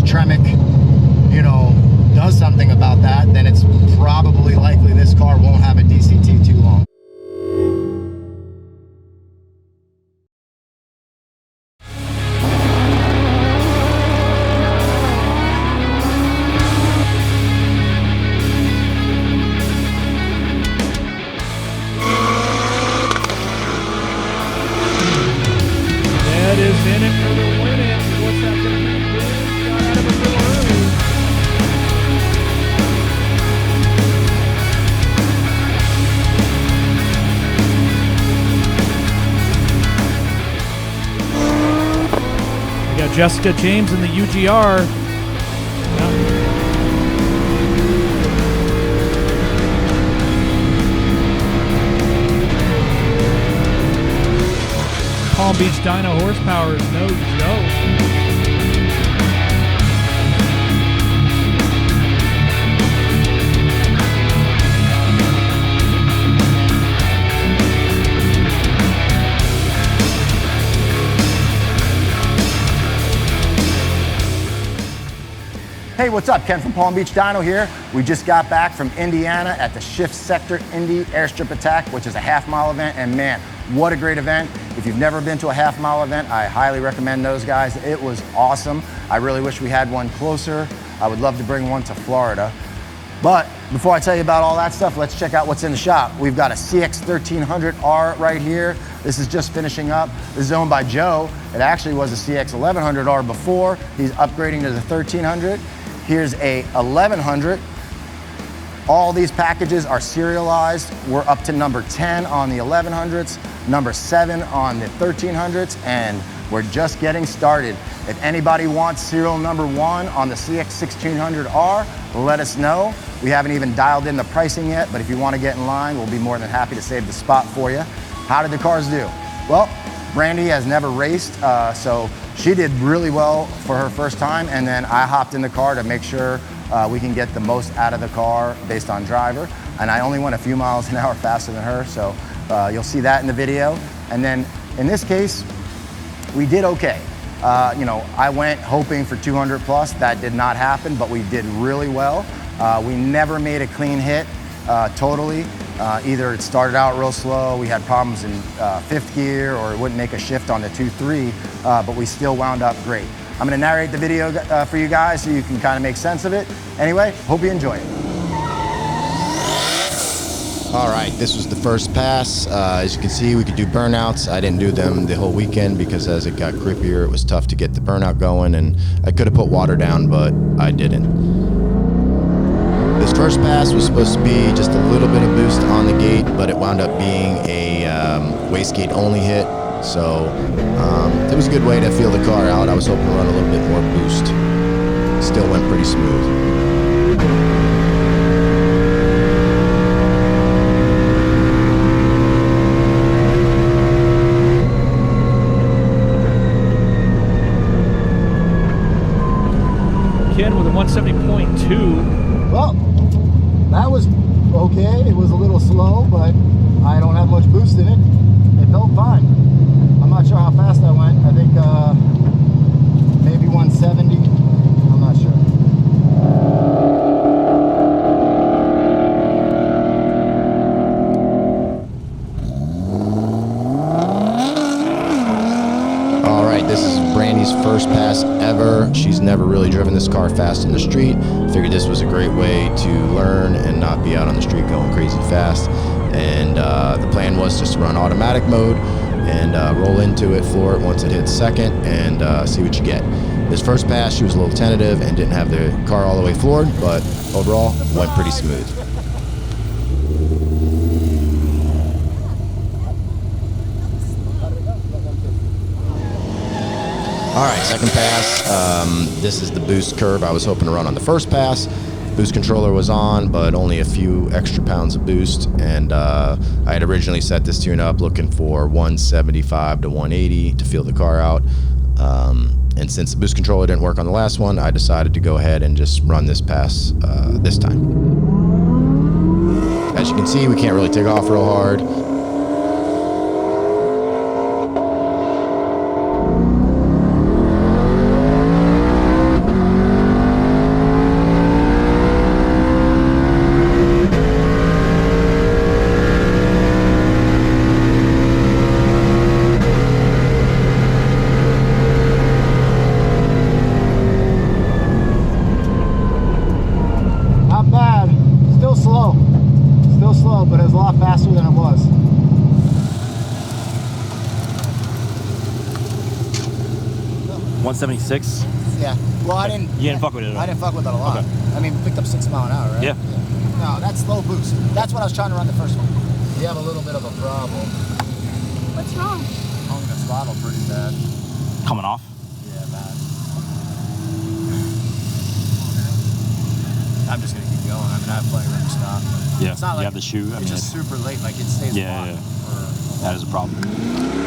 Tremec, you know, does something about that, then it's probably likely this car won't have a DCT too long. That is in it for the win. What's that going to be? Got out of it a little early. We got Jessica James in the UGR. Yep. Palm Beach Dyno horsepower is no joke. Hey, what's up? Ken from Palm Beach Dyno here. We just got back from Indiana at the Shift Sector Indy Airstrip Attack, which is a half-mile event, and man, what a great event. If you've never been to a half-mile event, I highly recommend those guys. It was awesome. I really wish we had one closer. I would love to bring one to Florida. But before I tell you about all that stuff, let's check out what's in the shop. We've got a CX1600R right here. This is just finishing up. This is owned by Joe. It actually was a CX1100R before. He's upgrading to the 1300. Here's a 1100. All these packages are serialized. We're up to number 10 on the 1100s, number 7 on the 1300s, and we're just getting started. If anybody wants serial number 1 on the CX1600R, let us know. We haven't even dialed in the pricing yet, but if you want to get in line, we'll be more than happy to save the spot for you. How did the cars do? Well, Brandi has never raced, so she did really well for her first time, and then I hopped in the car to make sure we can get the most out of the car based on driver, and I only went a few miles an hour faster than her, so you'll see that in the video. And then in this case, we did okay. You know, I went hoping for 200 plus. That did not happen, but we did really well. We never made a clean hit totally. Either it started out real slow, we had problems in 5th gear, or it wouldn't make a shift on the 2-3, but we still wound up great. I'm gonna narrate the video for you guys so you can kind of make sense of it. Anyway, hope you enjoy it. All right, this was the first pass. As you can see, we could do burnouts. I didn't do them the whole weekend because as it got grippier, it was tough to get the burnout going, and I could have put water down, but I didn't. This first pass was supposed to be just a little bit of boost on the gate, but it wound up being a wastegate only hit. So it was a good way to feel the car out. I was hoping to run a little bit more boost. Still went pretty smooth. Ken with a 170.2. Well, that was okay. It was a little slow, but I don't have much boost in it. It felt fine. I'm not sure how fast I went. I think maybe 170. I'm not sure. All right, this is Brandi's first pass ever. She's never really driven this car fast in the street. Figured this was a great way to learn and not be out on the street going crazy fast. And the plan was just to run automatic mode and roll into it, floor it once it hits second, and see what you get. This first pass, she was a little tentative and didn't have the car all the way floored, but overall, went pretty smooth. All right, second pass. This is the boost curve I was hoping to run on the first pass. Boost controller was on, but only a few extra pounds of boost, and I had originally set this tune up looking for 175 to 180 to feel the car out. And since the boost controller didn't work on the last one, I decided to go ahead and just run this pass this time. As you can see, we can't really take off real hard. 176. Yeah. Well, I didn't. You didn't fuck with it at all? I didn't fuck with it a lot. Okay. I mean, we picked up 6 mile an hour, right? Yeah. No, that's low boost. That's what I was trying to run the first one. We have a little bit of a problem. What's wrong? Holding the throttle pretty bad. Coming off? Yeah, bad. I'm just gonna keep going. I mean, I have plenty of room to stop. Yeah. It's not you like have the shoe. It's just super late. Like it stays Yeah, locked. that is a problem.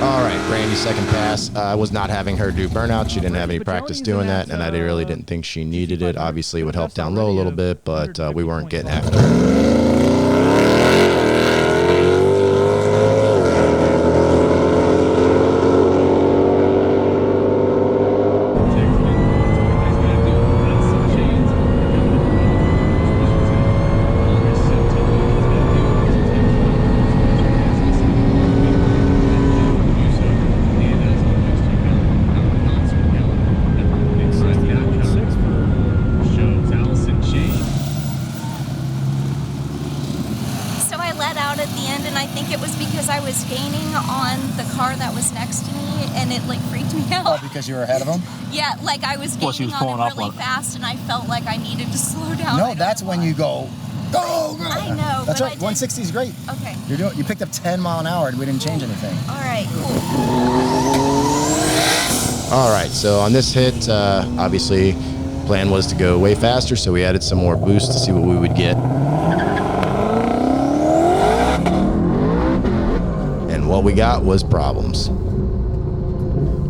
All right, Brandy's second pass. I was not having her do burnout. She didn't have any practice doing that, and I really didn't think she needed it. Obviously, it would help down low a little bit, but we weren't getting after her. Because you were ahead of them? Yeah, like I was gaining on it really fast and I felt like I needed to slow down. No, that's when you go, go, go. I know. That's right, 160 is great. Okay. You picked up 10 mile an hour and we didn't change anything. All right, cool. All right, so on this hit, obviously, plan was to go way faster, so we added some more boost to see what we would get. And what we got was problems.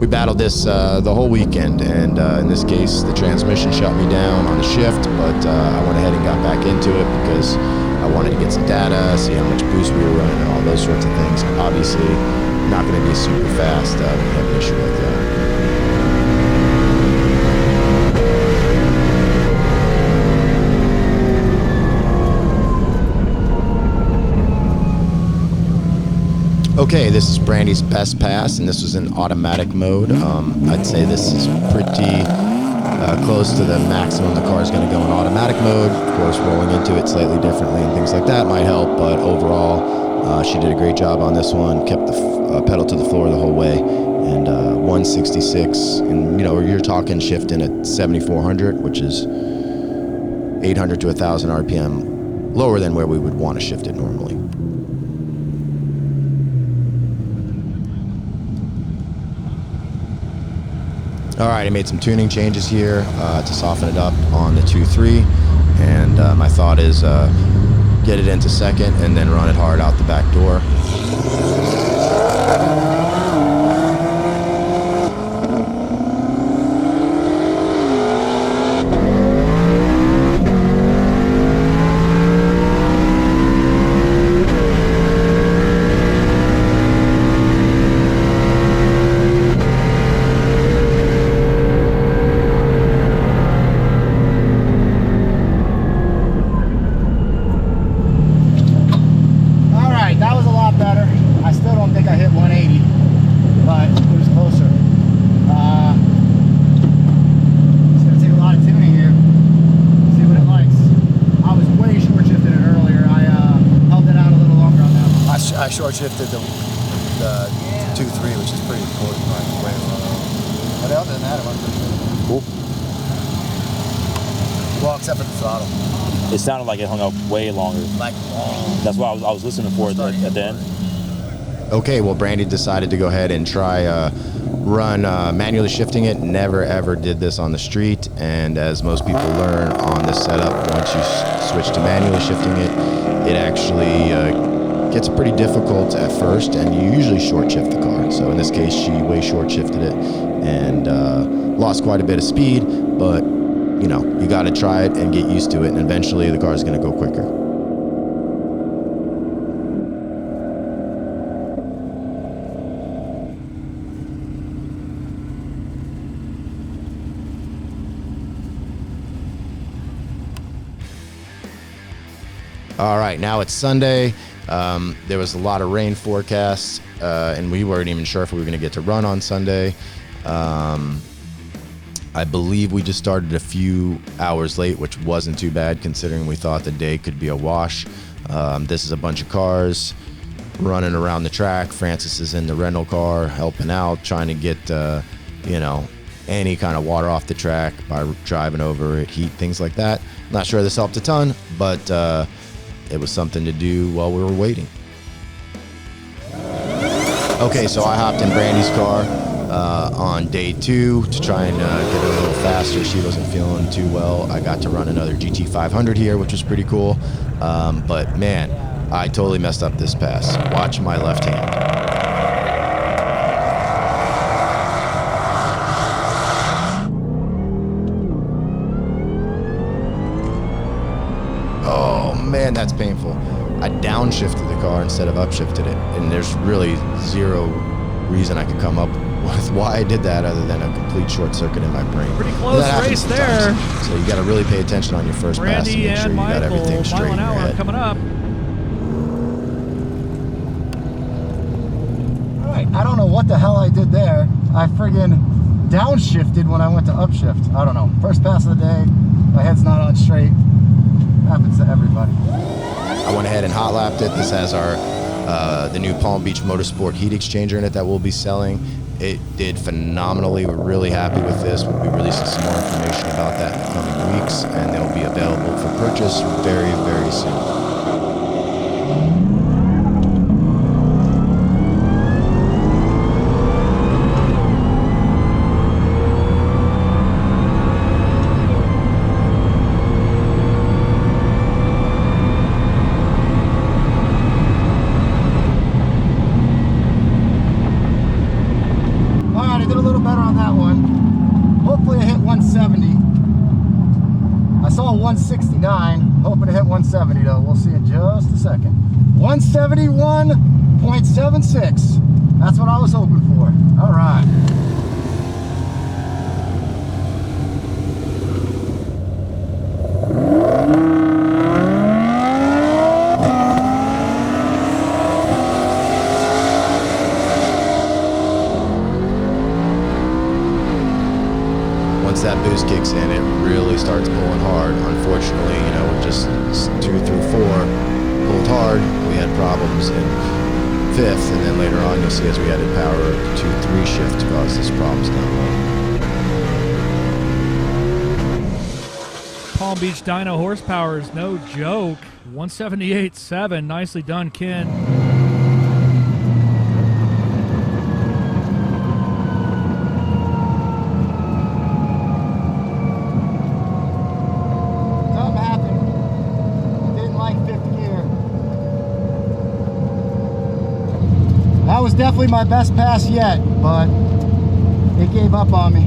We battled this the whole weekend, and in this case, the transmission shut me down on the shift, but I went ahead and got back into it because I wanted to get some data, see how much boost we were running, and all those sorts of things. Obviously, not going to be super fast when you have an issue like that. Okay, this is Brandy's best pass, and this was in automatic mode. I'd say this is pretty close to the maximum the car is going to go in automatic mode. Of course, rolling into it slightly differently and things like that might help, but overall, she did a great job on this one, kept the pedal to the floor the whole way, and 166, and you're talking shifting at 7400, which is 800 to 1000 RPM, lower than where we would want to shift it normally. All right, I made some tuning changes here to soften it up on the 2.3, and my thought is get it into second and then run it hard out the back door. Short shifted the 2.3, which is pretty important. But other than that, it went pretty good. Cool. Well, except for the throttle. It sounded like it hung up way longer. Like long. That's why I was listening for it at the end. Okay, well, Brandi decided to go ahead and try run manually shifting it. Never ever did this on the street, and as most people learn on this setup, once you switch to manually shifting it, it actually gets pretty difficult at first, and you usually short shift the car. So in this case, she way short shifted it and lost quite a bit of speed, but you got to try it and get used to it, and eventually the car is going to go quicker. All right, now it's Sunday. There was a lot of rain forecasts, and we weren't even sure if we were going to get to run on Sunday. I believe we just started a few hours late, which wasn't too bad considering we thought the day could be a wash. This is a bunch of cars running around the track. Francis is in the rental car helping out, trying to get, any kind of water off the track by driving over it, heat, things like that. Not sure this helped a ton, but it was something to do while we were waiting. Okay, so I hopped in Brandi's car on day 2 to try and get her a little faster. She wasn't feeling too well. I got to run another GT500 here, which was pretty cool. But man, I totally messed up this pass. Watch my left hand. Oh man, that's painful. I downshifted the car instead of upshifted it, and there's really zero reason I could come up with why I did that other than a complete short circuit in my brain. Pretty close race there. So you got to really pay attention on your first pass and Brandi make sure and you got everything Michael, straight mile in an your hour head. coming up. All right, I don't know what the hell I did there. I friggin' downshifted when I went to upshift. I don't know. First pass of the day, my head's not on straight. Happens to everybody. I went ahead and hot lapped it. This has our the new Palm Beach Motorsport heat exchanger in it that we'll be selling. It did phenomenally. We're really happy with this. We'll be releasing some more information about that in the coming weeks, and they'll be available for purchase very, very soon. Did a little better on that one. Hopefully I hit 170. I saw 169. Hoping to hit 170 though. We'll see in just a second. 171.76. That's what I was hoping for. All right. Once that boost kicks in, it really starts pulling hard. Unfortunately, you know, just 2 through 4 pulled hard. We had problems in 5th, and then later on you'll see as we added power, 2-3 shift caused us problems down low. Palm Beach Dyno horsepower is no joke. 178.7. Nicely done, Ken. That was definitely my best pass yet, but it gave up on me.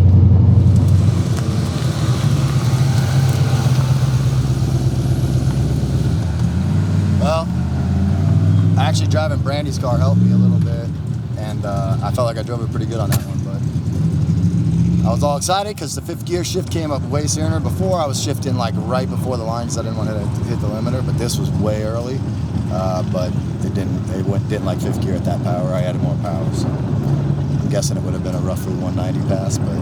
Well, actually driving Brandi's car helped me a little bit, and I felt like I drove it pretty good on that one, but I was all excited because the 5th gear shift came up way sooner. Before I was shifting like right before the line because I didn't want to hit the limiter, but this was way early. But it didn't like 5th gear at that power. I added more power, so I'm guessing it would have been a roughly 190 pass, but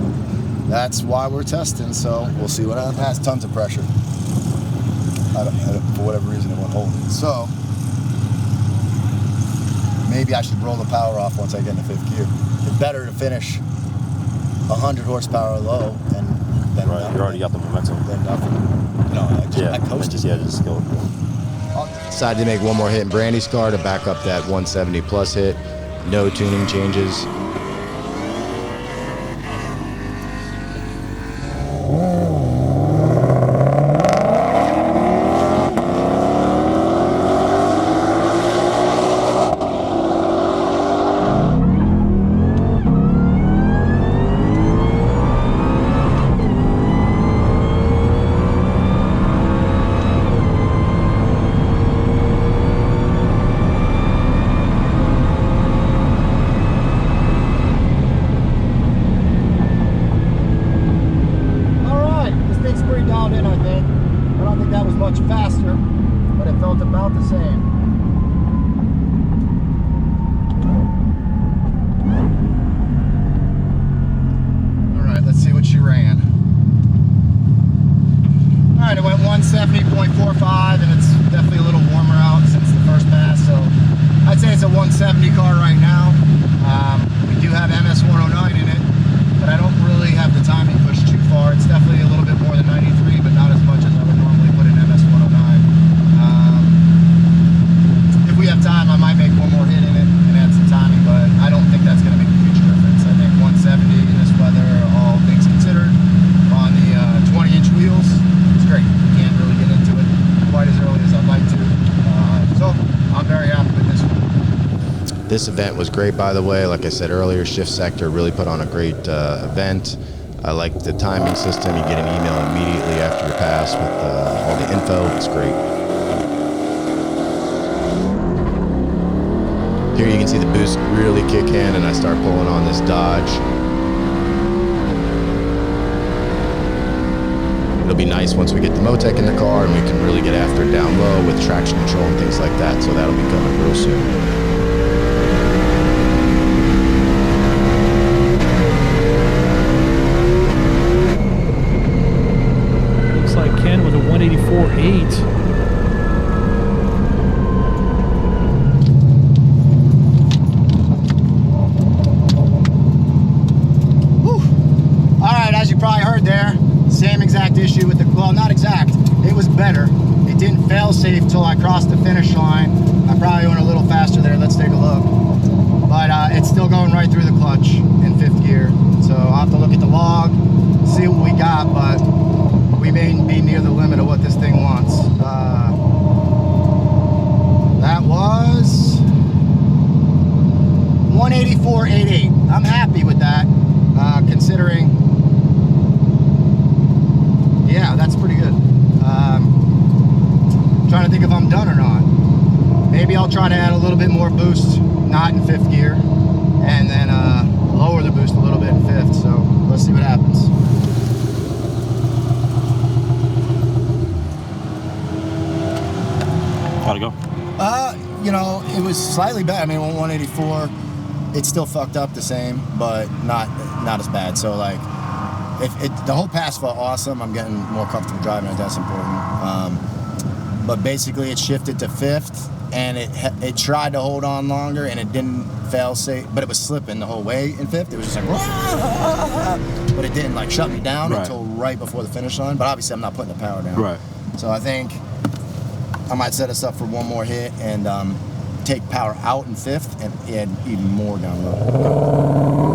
that's why we're testing, so we'll see what happens. It has tons of pressure. For whatever reason it won't hold it. So maybe I should roll the power off once I get into 5th gear. It's better to finish 100 horsepower low and then right, you already got the momentum. Then nothing. You know, I coasted. Yeah, just go. Decided to make one more hit in Brandi's car to back up that 170 plus hit. No tuning changes. Much faster, but it felt about the same. All right, let's see what she ran. All right, it went 170.45, and it's definitely a little warmer out since the first pass, so I'd say it's a 170 car right now. We do have MS 109 in it, but I don't really have the timing pushed too far. It's definitely a little bit more than 93, but not as much as I would normally put in MS-109. If we have time, I might make one more hit in it and add some timing, but I don't think that's going to make a huge difference. I think 170 in this weather, all things considered, on the 20-inch wheels, it's great. Can't really get into it quite as early as I'd like to. So I'm very happy with this one. This event was great, by the way. Like I said earlier, SHELBY really put on a great event. I like the timing system. You get an email immediately after your pass with all the info. It's great. Here you can see the boost really kick in, and I start pulling on this Dodge. It'll be nice once we get the Motec in the car and we can really get after it down low with traction control and things like that. So that'll be coming real soon. Looks like Ken with a 184.8. Probably heard there, same exact issue with the, well, not exact, it was better. It didn't fail safe till I crossed the finish line. I probably went a little faster there, let's take a look. But it's still going right through the clutch in 5th gear. So I'll have to look at the log, see what we got, but we may be near the limit of what this thing wants. That was 184.88. I'm happy with that, considering. Yeah, that's pretty good. Trying to think if I'm done or not. Maybe I'll try to add a little bit more boost, not in 5th gear, and then lower the boost a little bit in 5th. So let's see what happens. How'd it go? You know, it was slightly bad. I mean, 184, it's still fucked up the same, but not as bad. So like, the whole pass felt awesome. I'm getting more comfortable driving it. That's important. But basically, it shifted to 5th, and it tried to hold on longer, and it didn't fail safe. But it was slipping the whole way in 5th. It was just like, but it didn't like shut me down until right before the finish line. But obviously, I'm not putting the power down. Right. So I think I might set us up for one more hit and take power out in 5th and add even more down low.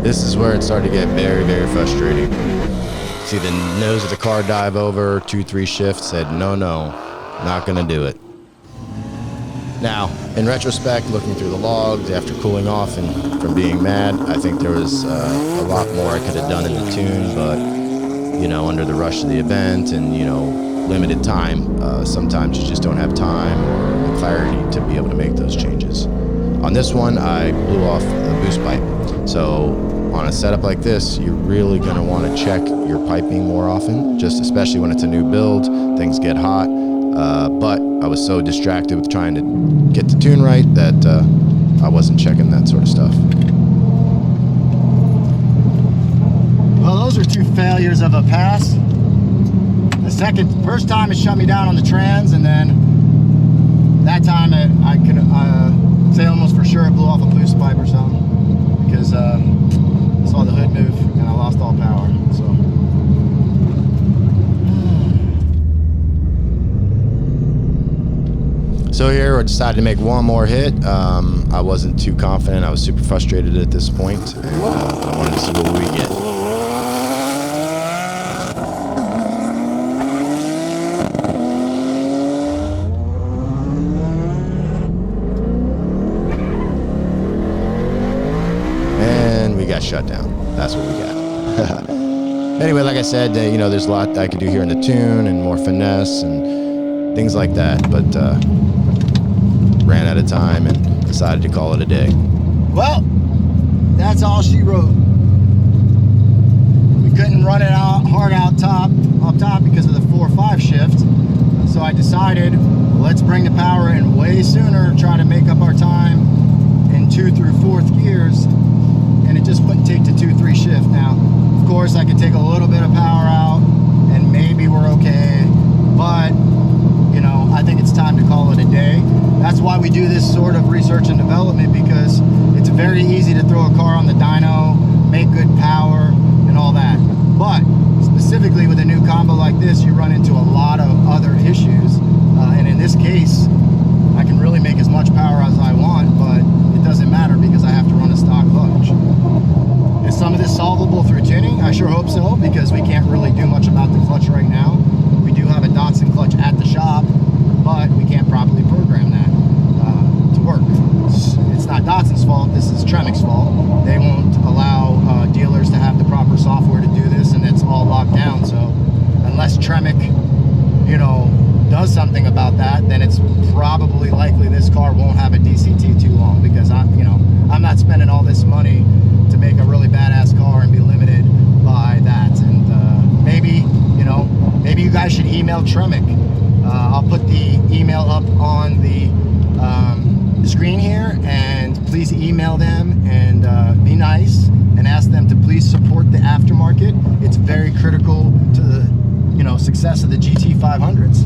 This is where it started to get very, very frustrating. See the nose of the car dive over, 2-3 shift, said no, not gonna do it. Now, in retrospect, looking through the logs after cooling off and from being mad, I think there was a lot more I could have done in the tune, but you know, under the rush of the event and you know, limited time, sometimes you just don't have time or the clarity to be able to make those changes. On this one, I blew off the boost pipe. So on a setup like this, you're really gonna wanna check your piping more often, just especially when it's a new build, things get hot. But I was so distracted with trying to get the tune right that I wasn't checking that sort of stuff. Well, those are 2 failures of a pass. The first time it shut me down on the trans, and then that time I could say almost for sure it blew off a boost pipe or something, because I saw the hood move and I lost all power. So here I decided to make one more hit. I wasn't too confident. I was super frustrated at this point. And, I wanted to see what we get. And we got shut down. That's what we got. Anyway, like I said, you know, there's a lot I could do here in the tune and more finesse and things like that, but ran out of time and decided to call it a day. Well, that's all she wrote. We couldn't run it out hard up top because of the 4-5 shift. So I decided, let's bring the power in way sooner, try to make up our time in 2 through 4th gears, and it just wouldn't take the 2-3 shift. Now, of course, I could take a little bit of power out and maybe we're okay, but you know, I think it's time to call it a day. That's why we do this sort of research and development, because it's very easy to throw a car on the dyno, make good power and all that. But specifically with a new combo like this, you run into a lot of other issues. And in this case, I can really make as much power as I want, but it doesn't matter because I have to run a stock clutch. Is some of this solvable through tuning? I sure hope so, because we can't really do much about the clutch right now. We do have a Datsun clutch at the shop, but we can't properly program that to work. It's not Datsun's fault, this is Tremec's fault. They won't allow dealers to have the proper software to do this, and it's all locked down. So unless Tremec, you know, does something about that, then it's probably likely this car won't have a DCT too long, because I'm not spending all this money to make a really badass car and be limited by that. And maybe you guys should email Tremec. I'll put the email up on the screen here, and please email them and be nice and ask them to please support the aftermarket. It's very critical to the success of the GT500s.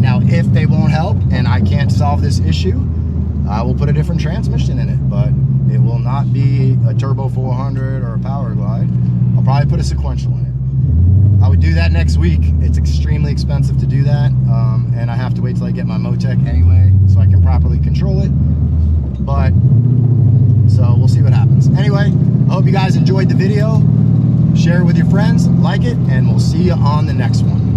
Now, if they won't help and I can't solve this issue, I will put a different transmission in it, but it will not be a Turbo 400 or a Power Glide. I'll probably put a sequential in it. I would do that next week. It's extremely expensive to do that, and I have to wait till I get my Motec anyway, so I can properly control it. But, so we'll see what happens. Anyway, I hope you guys enjoyed the video. Share it with your friends, like it, and we'll see you on the next one.